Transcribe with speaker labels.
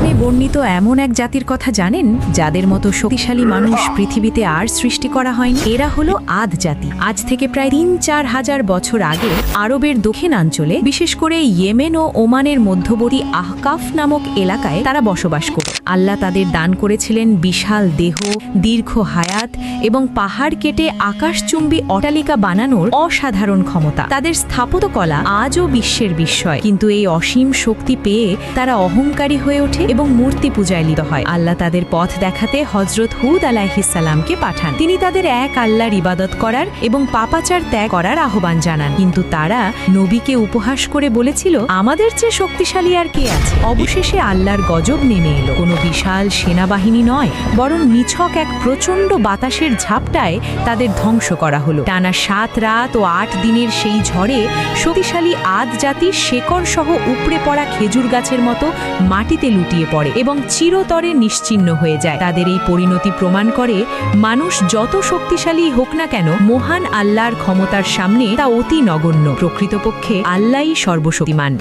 Speaker 1: কোরআনে বর্ণিত এমন এক জাতির কথা জানেন যাদের মতো শক্তিশালী মানুষ পৃথিবীতে আর সৃষ্টি করা হয়নি? এরা হলো আদ জাতি। আজ থেকে প্রায় ৩-৪ হাজার বছর আগে আরবের দক্ষিণাঞ্চলে, বিশেষ করে ইয়েমেন ও ওমানের মধ্যবর্তী আহকাফ নামক এলাকায় তারা বসবাস করত। আল্লাহ তাদের দান করেছিলেন বিশাল দেহ, দীর্ঘ হায়াত এবং পাহাড় কেটে আকাশচুম্বী অট্টালিকা বানানোর অসাধারণ ক্ষমতা। তাদের স্থাপত্যকলা আজও বিশ্বের বিস্ময়। কিন্তু এই অসীম শক্তি পেয়ে তারা অহংকারী হয়ে ওঠে এবং মূর্তি পূজায় লিপ্ত হয়। আল্লাহ তাদের পথ দেখাতে হযরত হুদ আলাইহিস সালামকে পাঠান। তিনি তাদের এক আল্লাহর ইবাদত করার এবং পাপাচার ত্যাগ করার আহ্বান জানান। কিন্তু তারা নবীকে উপহাস করে বলেছিল, আমাদের চেয়ে শক্তিশালী আর কে আছে? অবশেষে আল্লাহর গজব নেমে এলো। কোনো বিশাল সেনাবাহিনী নয়, বরং নিছক এক প্রচণ্ড বাতাসের ঝাপটায় তাদের ধ্বংস করা হলো। টানা 7 রাত ও 8 দিনের সেই ঝড়ে শক্তিশালী আদ জাতির শেকড় সহ উপড়ে পড়া খেজুর গাছের মতো মাটিতে লুটিয়ে পড়ে এবং চিরতরে নিশ্চিহ্ন হয়ে যায়। তাদের এই পরিণতি প্রমাণ করে, মানুষ যত শক্তিশালী হোক না কেন, মহান আল্লাহর ক্ষমতার সামনে তা অতি নগণ্য। প্রকৃতপক্ষে আল্লাহই সর্বশক্তিমান।